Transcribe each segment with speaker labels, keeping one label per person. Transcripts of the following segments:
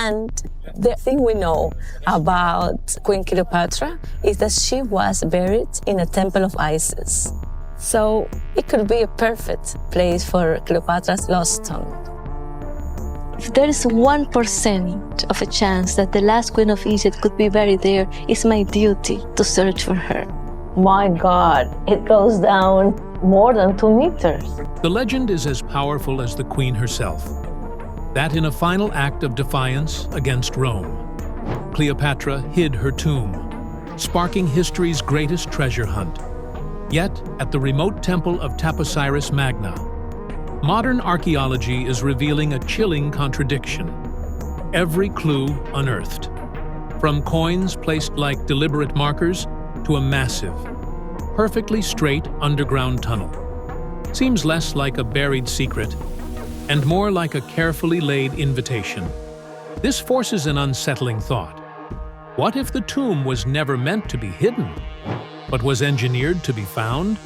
Speaker 1: And the thing we know about Queen Cleopatra is that she was buried in a temple of Isis. So it could be a perfect place for Cleopatra's lost tomb.
Speaker 2: If there is 1% of a chance that the last queen of Egypt could be buried there, it's my duty to search for her.
Speaker 1: My God, it goes down more than 2 meters.
Speaker 3: The legend is as powerful as the queen herself. That in a final act of defiance against Rome, Cleopatra hid her tomb, sparking history's greatest treasure hunt. Yet, at the remote temple of Taposiris Magna, modern archaeology is revealing a chilling contradiction. Every clue unearthed, from coins placed like deliberate markers to a massive, perfectly straight underground tunnel. Seems less like a buried secret and more like a carefully laid invitation. This forces an unsettling thought. What if the tomb was never meant to be hidden, but was engineered to be found?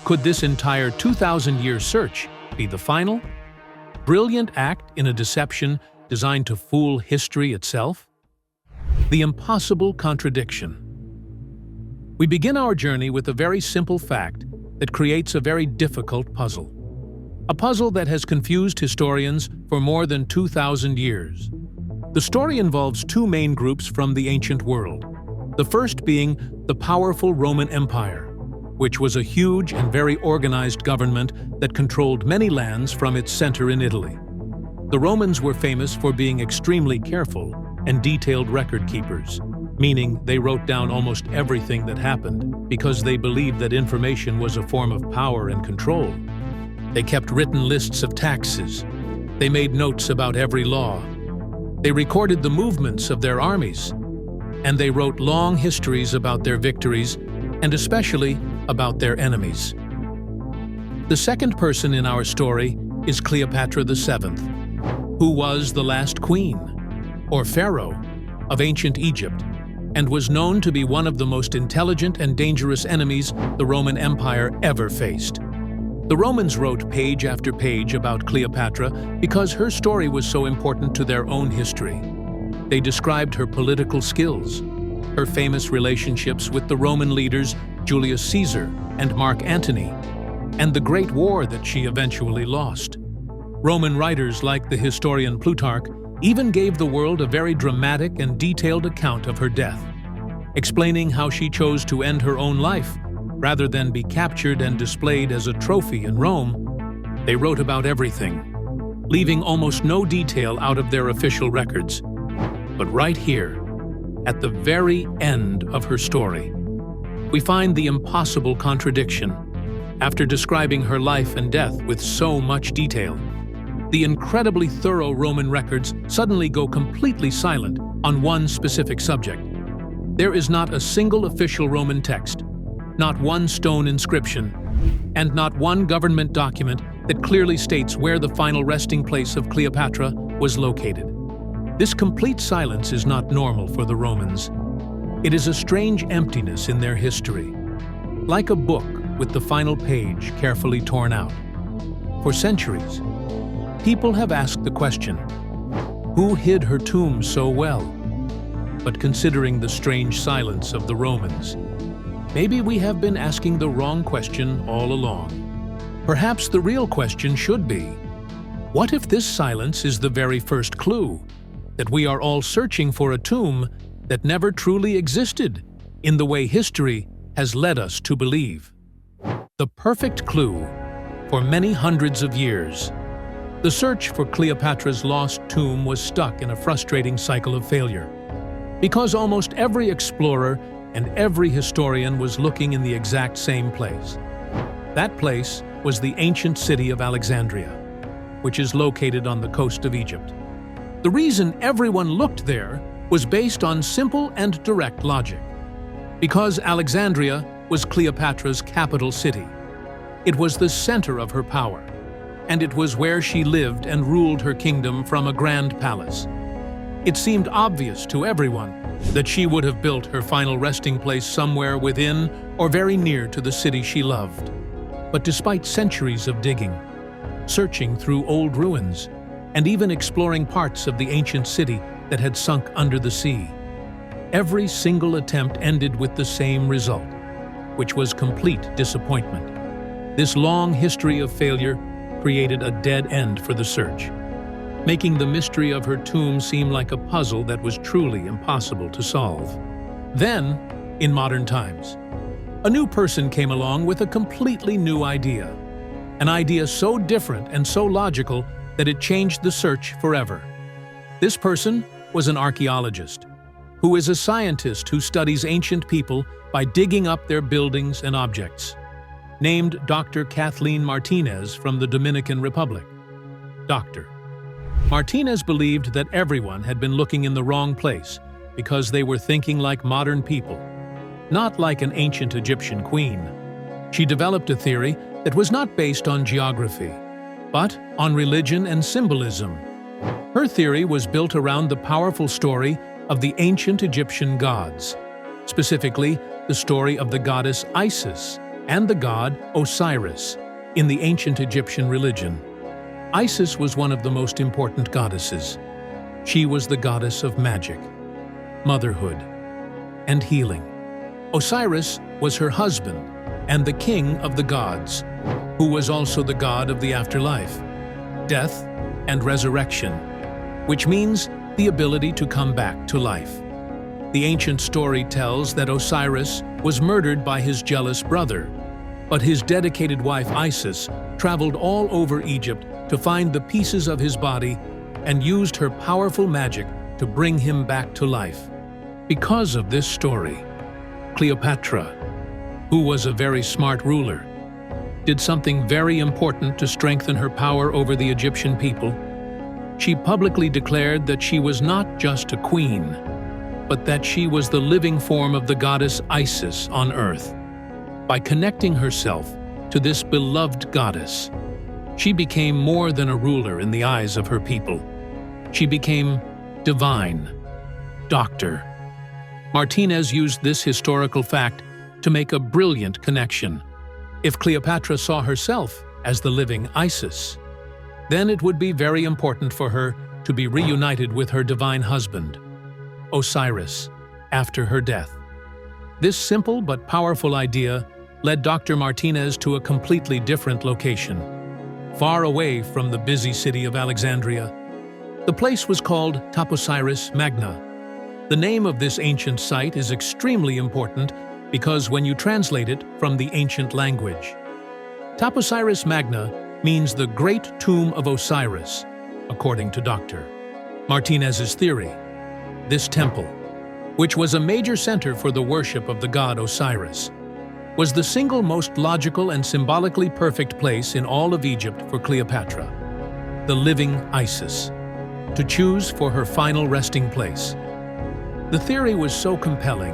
Speaker 3: Could this entire 2,000-year search be the final, brilliant act in a deception designed to fool history itself? The impossible contradiction. We begin our journey with a very simple fact that creates a very difficult puzzle. A puzzle that has confused historians for more than 2,000 years. The story involves 2 main groups from the ancient world. The first being the powerful Roman Empire, which was a huge and very organized government that controlled many lands from its center in Italy. The Romans were famous for being extremely careful and detailed record keepers, meaning they wrote down almost everything that happened because they believed that information was a form of power and control. They kept written lists of taxes. They made notes about every law. They recorded the movements of their armies. And they wrote long histories about their victories and especially about their enemies. The second person in our story is Cleopatra VII, who was the last queen, or pharaoh, of ancient Egypt, and was known to be one of the most intelligent and dangerous enemies the Roman Empire ever faced. The Romans wrote page after page about Cleopatra because her story was so important to their own history. They described her political skills, her famous relationships with the Roman leaders Julius Caesar and Mark Antony, and the Great War that she eventually lost. Roman writers like the historian Plutarch even gave the world a very dramatic and detailed account of her death, explaining how she chose to end her own life rather than be captured and displayed as a trophy in Rome. They wrote about everything, leaving almost no detail out of their official records. But right here, at the very end of her story, we find the impossible contradiction. After describing her life and death with so much detail, the incredibly thorough Roman records suddenly go completely silent on one specific subject. There is not a single official Roman text, not one stone inscription, and not one government document that clearly states where the final resting place of Cleopatra was located. This complete silence is not normal for the Romans. It is a strange emptiness in their history, like a book with the final page carefully torn out. For centuries, people have asked the question, who hid her tomb so well? But considering the strange silence of the Romans, maybe we have been asking the wrong question all along. Perhaps the real question should be, what if this silence is the very first clue that we are all searching for a tomb that never truly existed in the way history has led us to believe? The perfect clue for many hundreds of years. The search for Cleopatra's lost tomb was stuck in a frustrating cycle of failure, because almost every explorer and every historian was looking in the exact same place. That place was the ancient city of Alexandria, which is located on the coast of Egypt. The reason everyone looked there was based on simple and direct logic. Because Alexandria was Cleopatra's capital city. It was the center of her power, and it was where she lived and ruled her kingdom from a grand palace. It seemed obvious to everyone that she would have built her final resting place somewhere within or very near to the city she loved. But despite centuries of digging, searching through old ruins, and even exploring parts of the ancient city that had sunk under the sea. Every single attempt ended with the same result, which was complete disappointment. This long history of failure created a dead end for the search, making the mystery of her tomb seem like a puzzle that was truly impossible to solve. Then, in modern times, a new person came along with a completely new idea. An idea so different and so logical that it changed the search forever. This person was an archaeologist, who is a scientist who studies ancient people by digging up their buildings and objects. Named Dr. Kathleen Martinez from the Dominican Republic. Dr. Martinez believed that everyone had been looking in the wrong place because they were thinking like modern people, not like an ancient Egyptian queen. She developed a theory that was not based on geography, but on religion and symbolism. Her theory was built around the powerful story of the ancient Egyptian gods, specifically the story of the goddess Isis and the god Osiris in the ancient Egyptian religion. Isis was one of the most important goddesses. She was the goddess of magic, motherhood, and healing. Osiris was her husband and the king of the gods, who was also the god of the afterlife, death, and resurrection, which means the ability to come back to life. The ancient story tells that Osiris was murdered by his jealous brother, but his dedicated wife Isis traveled all over Egypt to find the pieces of his body and used her powerful magic to bring him back to life. Because of this story, Cleopatra, who was a very smart ruler, did something very important to strengthen her power over the Egyptian people. She publicly declared that she was not just a queen, but that she was the living form of the goddess Isis on earth. By connecting herself to this beloved goddess, she became more than a ruler in the eyes of her people. She became divine, doctor. Martinez used this historical fact to make a brilliant connection. If Cleopatra saw herself as the living Isis, then it would be very important for her to be reunited with her divine husband, Osiris, after her death. This simple but powerful idea led Dr. Martinez to a completely different location, far away from the busy city of Alexandria. The place was called Taposiris Magna. The name of this ancient site is extremely important because when you translate it from the ancient language, Taposiris Magna means the Great Tomb of Osiris, according to Dr. Martinez's theory. This temple, which was a major center for the worship of the god Osiris, was the single most logical and symbolically perfect place in all of Egypt for Cleopatra, the living Isis, to choose for her final resting place. The theory was so compelling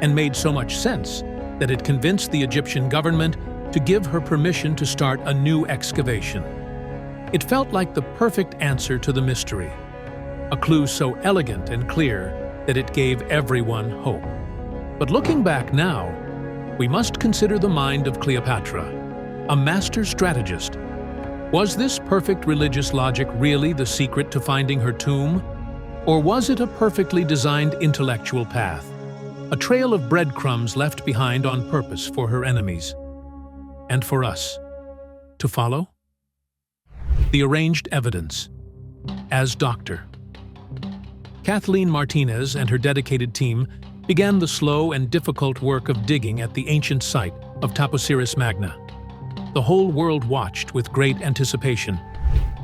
Speaker 3: and made so much sense that it convinced the Egyptian government to give her permission to start a new excavation. It felt like the perfect answer to the mystery, a clue so elegant and clear that it gave everyone hope. But looking back now, we must consider the mind of Cleopatra, a master strategist. Was this perfect religious logic really the secret to finding her tomb? Or was it a perfectly designed intellectual path, a trail of breadcrumbs left behind on purpose for her enemies? And for us to follow? The arranged evidence. As Dr. Kathleen Martinez and her dedicated team began the slow and difficult work of digging at the ancient site of Taposiris Magna. The whole world watched with great anticipation.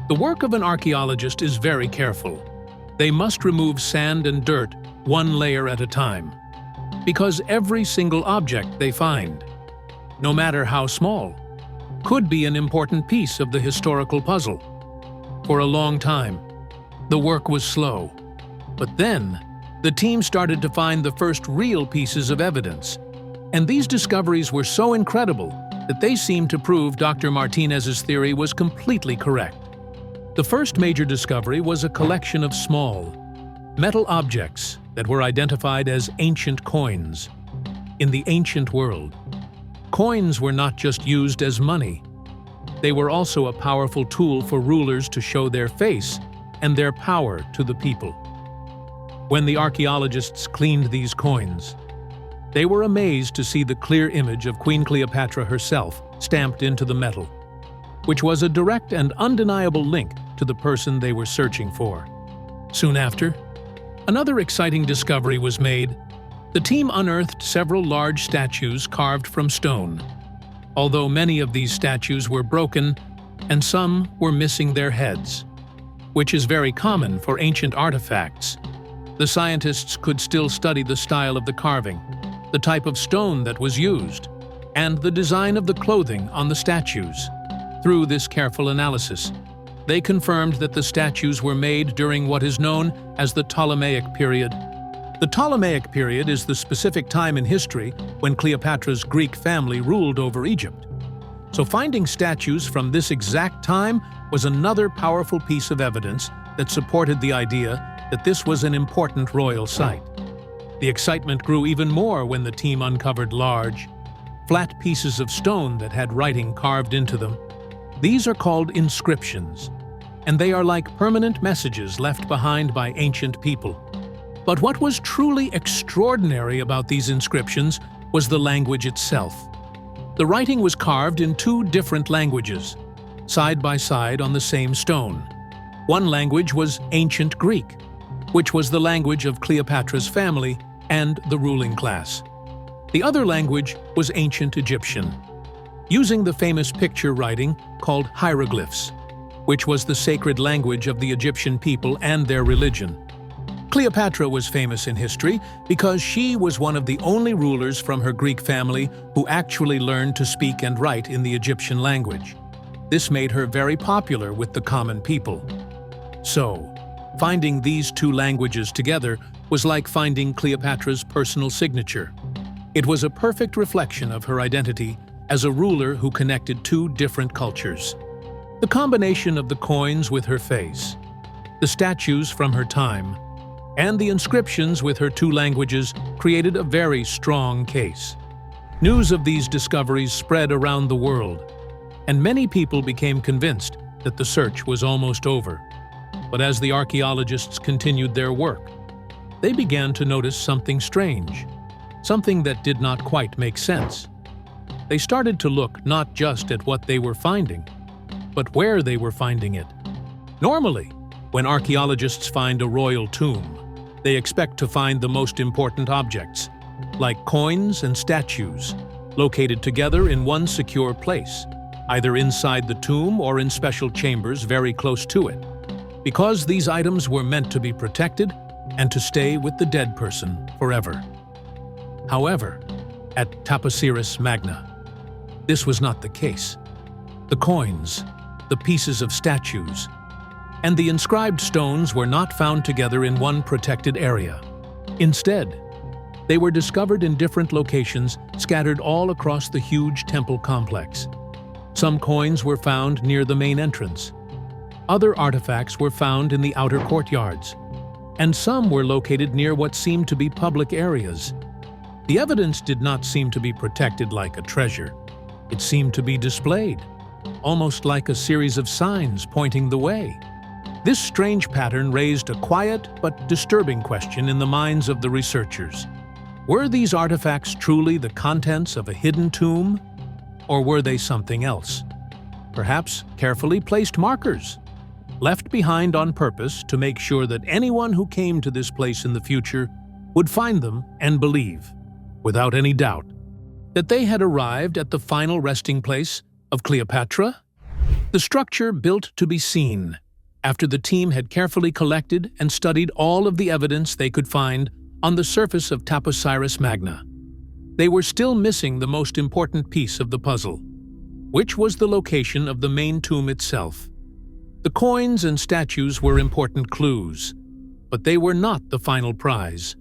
Speaker 3: The work of an archaeologist is very careful. They must remove sand and dirt one layer at a time, because every single object they find, no matter how small, could be an important piece of the historical puzzle. For a long time, the work was slow, but then the team started to find the first real pieces of evidence, and these discoveries were so incredible that they seemed to prove Dr. Martinez's theory was completely correct. The first major discovery was a collection of small, metal objects that were identified as ancient coins. In the ancient world, coins were not just used as money. They were also a powerful tool for rulers to show their face and their power to the people. When the archaeologists cleaned these coins, they were amazed to see the clear image of Queen Cleopatra herself stamped into the metal, which was a direct and undeniable link to the person they were searching for. Soon after, another exciting discovery was made. The team unearthed several large statues carved from stone. Although many of these statues were broken and some were missing their heads, which is very common for ancient artifacts, the scientists could still study the style of the carving, the type of stone that was used, and the design of the clothing on the statues. Through this careful analysis, they confirmed that the statues were made during what is known as the Ptolemaic period. The Ptolemaic period is the specific time in history when Cleopatra's Greek family ruled over Egypt. So finding statues from this exact time was another powerful piece of evidence that supported the idea that this was an important royal site. The excitement grew even more when the team uncovered large, flat pieces of stone that had writing carved into them. These are called inscriptions, and they are like permanent messages left behind by ancient people. But what was truly extraordinary about these inscriptions was the language itself. The writing was carved in two different languages, side by side on the same stone. One language was Ancient Greek, which was the language of Cleopatra's family and the ruling class. The other language was Ancient Egyptian, using the famous picture writing called hieroglyphs, which was the sacred language of the Egyptian people and their religion. Cleopatra was famous in history because she was one of the only rulers from her Greek family who actually learned to speak and write in the Egyptian language. This made her very popular with the common people. So, finding these two languages together was like finding Cleopatra's personal signature. It was a perfect reflection of her identity as a ruler who connected two different cultures. The combination of the coins with her face, the statues from her time, and the inscriptions with her two languages created a very strong case. News of these discoveries spread around the world, and many people became convinced that the search was almost over. But as the archaeologists continued their work, they began to notice something strange, something that did not quite make sense. They started to look not just at what they were finding, but where they were finding it. Normally, when archaeologists find a royal tomb, they expect to find the most important objects, like coins and statues, located together in one secure place, either inside the tomb or in special chambers very close to it, because these items were meant to be protected and to stay with the dead person forever. However, at Taposiris Magna, this was not the case. The coins, the pieces of statues, and the inscribed stones were not found together in one protected area. Instead, they were discovered in different locations scattered all across the huge temple complex. Some coins were found near the main entrance. Other artifacts were found in the outer courtyards, and some were located near what seemed to be public areas. The evidence did not seem to be protected like a treasure. It seemed to be displayed, almost like a series of signs pointing the way. This strange pattern raised a quiet but disturbing question in the minds of the researchers. Were these artifacts truly the contents of a hidden tomb, or were they something else? Perhaps carefully placed markers, left behind on purpose to make sure that anyone who came to this place in the future would find them and believe, without any doubt, that they had arrived at the final resting place of Cleopatra? The structure built to be seen, after the team had carefully collected and studied all of the evidence they could find on the surface of Taposiris Magna. They were still missing the most important piece of the puzzle, which was the location of the main tomb itself. The coins and statues were important clues, but they were not the final prize.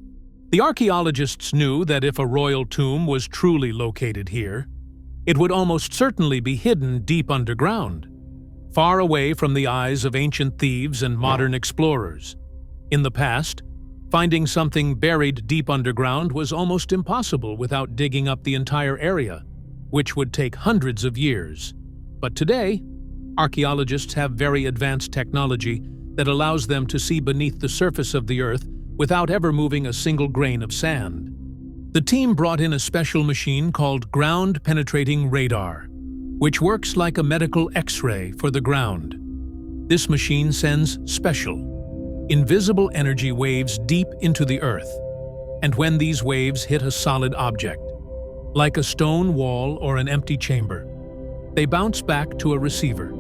Speaker 3: The archaeologists knew that if a royal tomb was truly located here, it would almost certainly be hidden deep underground, far away from the eyes of ancient thieves and modern explorers. In the past, finding something buried deep underground was almost impossible without digging up the entire area, which would take hundreds of years. But today, archaeologists have very advanced technology that allows them to see beneath the surface of the Earth without ever moving a single grain of sand. The team brought in a special machine called ground-penetrating radar, which works like a medical X-ray for the ground. This machine sends special, invisible energy waves deep into the Earth, and when these waves hit a solid object, like a stone wall or an empty chamber, they bounce back to a receiver.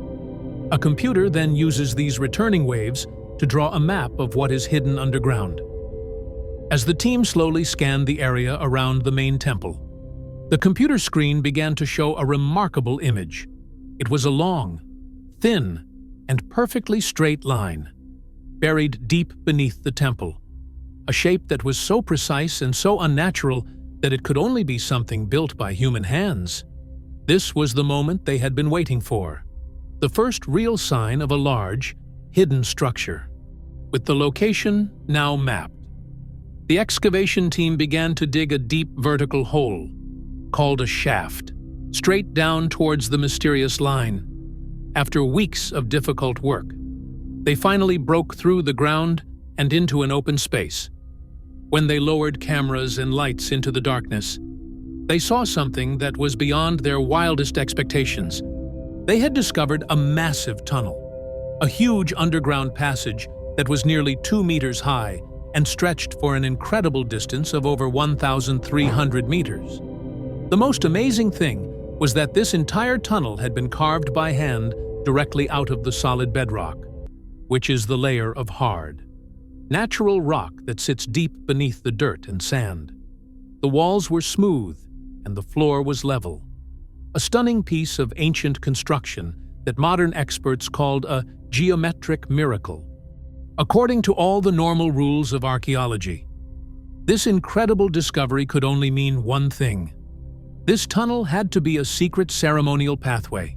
Speaker 3: A computer then uses these returning waves to draw a map of what is hidden underground. As the team slowly scanned the area around the main temple, the computer screen began to show a remarkable image. It was a long, thin, and perfectly straight line, buried deep beneath the temple, a shape that was so precise and so unnatural that it could only be something built by human hands. This was the moment they had been waiting for, the first real sign of a large, hidden structure, with the location now mapped. The excavation team began to dig a deep vertical hole, called a shaft, straight down towards the mysterious line. After weeks of difficult work, they finally broke through the ground and into an open space. When they lowered cameras and lights into the darkness, they saw something that was beyond their wildest expectations. They had discovered a massive tunnel, a huge underground passage that was nearly 2 meters high and stretched for an incredible distance of over 1,300 meters. The most amazing thing was that this entire tunnel had been carved by hand directly out of the solid bedrock, which is the layer of hard, natural rock that sits deep beneath the dirt and sand. The walls were smooth and the floor was level, a stunning piece of ancient construction that modern experts called a geometric miracle. According to all the normal rules of archaeology, this incredible discovery could only mean one thing. This tunnel had to be a secret ceremonial pathway,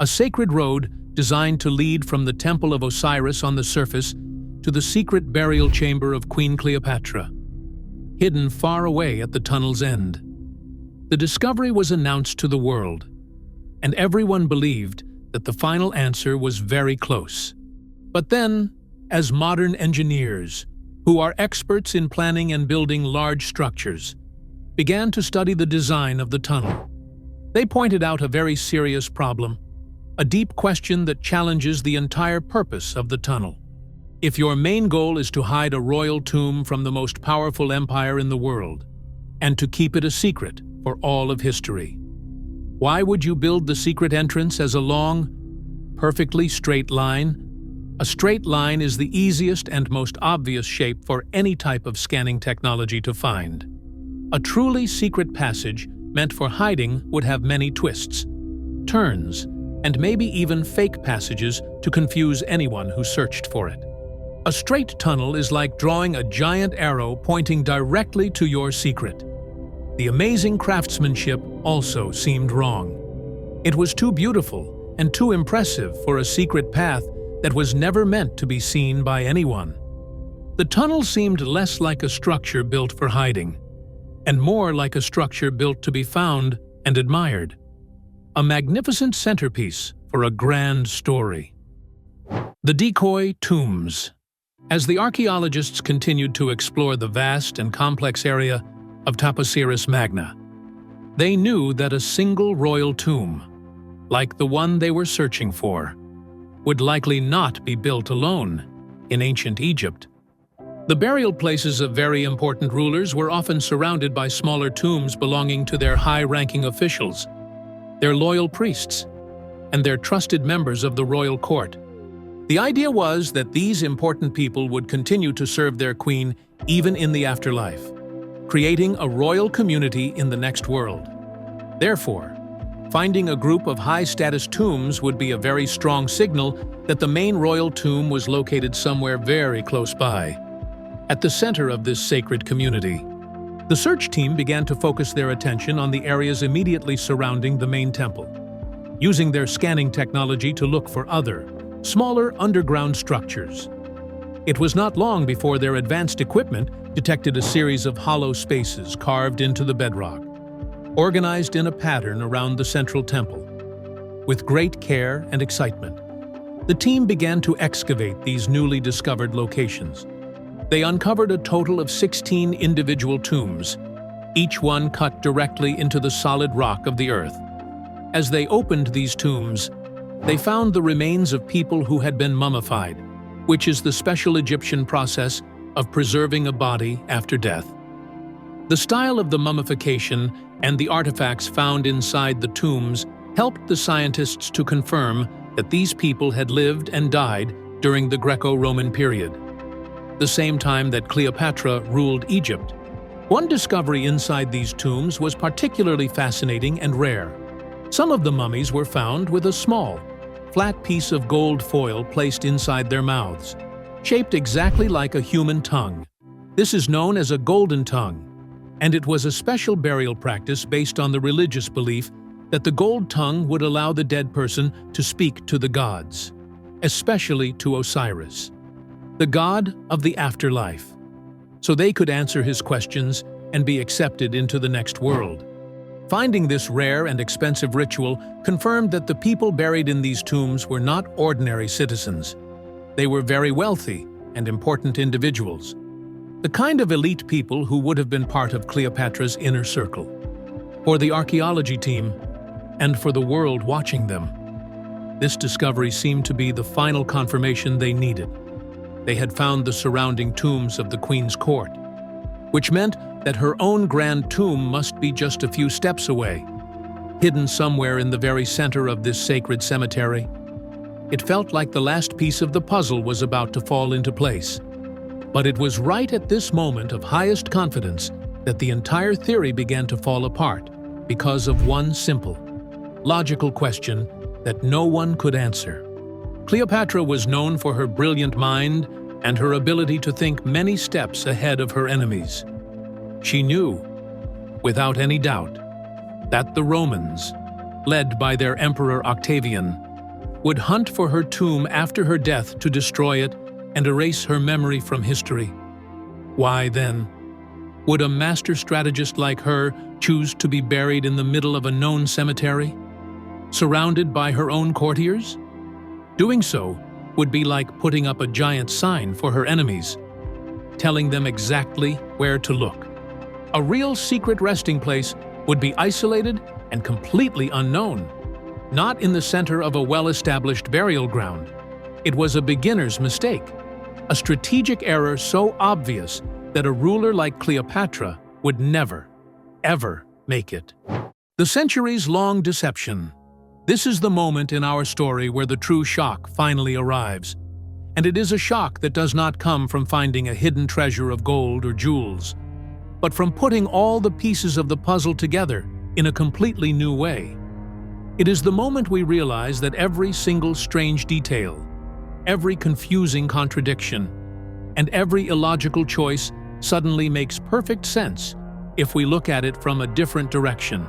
Speaker 3: a sacred road designed to lead from the Temple of Osiris on the surface to the secret burial chamber of Queen Cleopatra, hidden far away at the tunnel's end. The discovery was announced to the world, and everyone believed that the final answer was very close. But then, as modern engineers, who are experts in planning and building large structures, began to study the design of the tunnel, they pointed out a very serious problem, a deep question that challenges the entire purpose of the tunnel. If your main goal is to hide a royal tomb from the most powerful empire in the world, and to keep it a secret for all of history, why would you build the secret entrance as a long, perfectly straight line? A straight line is the easiest and most obvious shape for any type of scanning technology to find. A truly secret passage meant for hiding would have many twists, turns, and maybe even fake passages to confuse anyone who searched for it. A straight tunnel is like drawing a giant arrow pointing directly to your secret. The amazing craftsmanship also seemed wrong. It was too beautiful and too impressive for a secret path that was never meant to be seen by anyone. The tunnel seemed less like a structure built for hiding, and more like a structure built to be found and admired. A magnificent centerpiece for a grand story. The decoy tombs. As the archaeologists continued to explore the vast and complex area of Taposiris Magna, they knew that a single royal tomb, like the one they were searching for, would likely not be built alone in ancient Egypt. The burial places of very important rulers were often surrounded by smaller tombs belonging to their high-ranking officials, their loyal priests, and their trusted members of the royal court. The idea was that these important people would continue to serve their queen even in the afterlife, creating a royal community in the next world. Therefore, finding a group of high-status tombs would be a very strong signal that the main royal tomb was located somewhere very close by, at the center of this sacred community. The search team began to focus their attention on the areas immediately surrounding the main temple, using their scanning technology to look for other, smaller underground structures. It was not long before their advanced equipment detected a series of hollow spaces carved into the bedrock, organized in a pattern around the central temple. With great care and excitement, The team began to excavate these newly discovered locations. They uncovered a total of 16 individual tombs, each one cut directly into the solid rock of the earth. As they opened these tombs, they found the remains of people who had been mummified, which is the special Egyptian process of preserving a body after death. The style of the mummification and the artifacts found inside the tombs helped the scientists to confirm that these people had lived and died during the Greco-Roman period, the same time that Cleopatra ruled Egypt. One discovery inside these tombs was particularly fascinating and rare. Some of the mummies were found with a small, flat piece of gold foil placed inside their mouths, shaped exactly like a human tongue. This is known as a golden tongue, and it was a special burial practice based on the religious belief that the gold tongue would allow the dead person to speak to the gods, especially to Osiris, the god of the afterlife, so they could answer his questions and be accepted into the next world. Finding this rare and expensive ritual confirmed that the people buried in these tombs were not ordinary citizens. They were very wealthy and important individuals, the kind of elite people who would have been part of Cleopatra's inner circle. For the archaeology team, and for the world watching them, this discovery seemed to be the final confirmation they needed. They had found the surrounding tombs of the queen's court, which meant that her own grand tomb must be just a few steps away, hidden somewhere in the very center of this sacred cemetery. It felt like the last piece of the puzzle was about to fall into place. But it was right at this moment of highest confidence that the entire theory began to fall apart because of one simple, logical question that no one could answer. Cleopatra was known for her brilliant mind and her ability to think many steps ahead of her enemies. She knew, without any doubt, that the Romans, led by their emperor Octavian, would hunt for her tomb after her death to destroy it and erase her memory from history. Why, then, would a master strategist like her choose to be buried in the middle of a known cemetery, surrounded by her own courtiers? Doing so would be like putting up a giant sign for her enemies, telling them exactly where to look. A real secret resting place would be isolated and completely unknown, not in the center of a well-established burial ground. It was a beginner's mistake, a strategic error so obvious that a ruler like Cleopatra would never, ever make it. The centuries-long deception. This is the moment in our story where the true shock finally arrives. And it is a shock that does not come from finding a hidden treasure of gold or jewels, but from putting all the pieces of the puzzle together in a completely new way. It is the moment we realize that every single strange detail, every confusing contradiction, and every illogical choice suddenly makes perfect sense if we look at it from a different direction.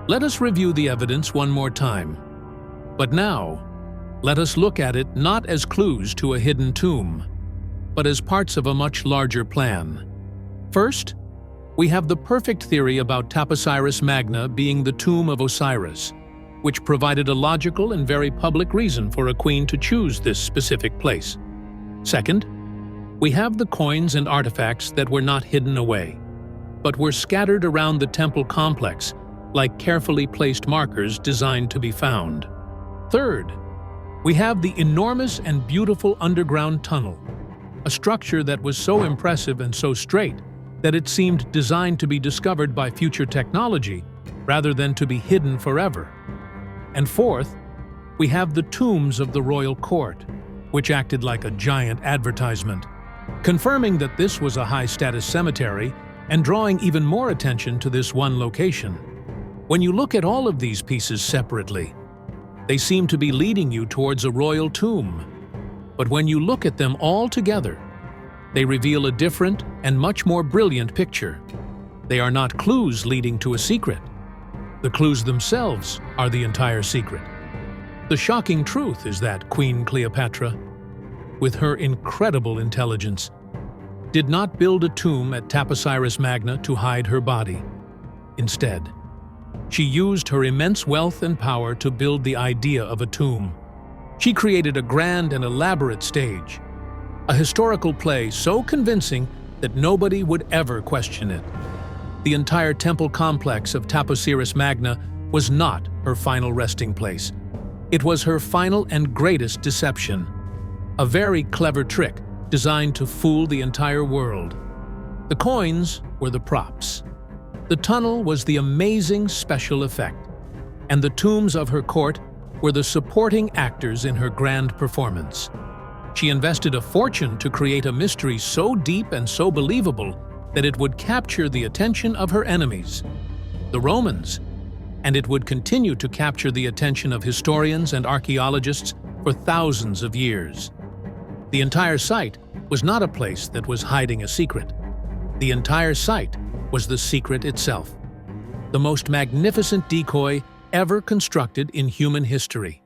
Speaker 3: Let us review the evidence one more time. But now, let us look at it not as clues to a hidden tomb, but as parts of a much larger plan. First, we have the perfect theory about Taposiris Magna being the tomb of Osiris, which provided a logical and very public reason for a queen to choose this specific place. Second, we have the coins and artifacts that were not hidden away, but were scattered around the temple complex like carefully placed markers designed to be found. Third, we have the enormous and beautiful underground tunnel, a structure that was so impressive and so straight that it seemed designed to be discovered by future technology rather than to be hidden forever. And fourth, we have the tombs of the royal court, which acted like a giant advertisement, confirming that this was a high-status cemetery and drawing even more attention to this one location. When you look at all of these pieces separately, they seem to be leading you towards a royal tomb. But when you look at them all together, they reveal a different and much more brilliant picture. They are not clues leading to a secret. The clues themselves are the entire secret. The shocking truth is that Queen Cleopatra, with her incredible intelligence, did not build a tomb at Taposiris Magna to hide her body. Instead, she used her immense wealth and power to build the idea of a tomb. She created a grand and elaborate stage, a historical play so convincing that nobody would ever question it. The entire temple complex of Taposiris Magna was not her final resting place. It was her final and greatest deception, a very clever trick designed to fool the entire world. The coins were the props. The tunnel was the amazing special effect, and the tombs of her court were the supporting actors in her grand performance. She invested a fortune to create a mystery so deep and so believable that it would capture the attention of her enemies, the Romans, and it would continue to capture the attention of historians and archaeologists for thousands of years. The entire site was not a place that was hiding a secret. The entire site was the secret itself, the most magnificent decoy ever constructed in human history.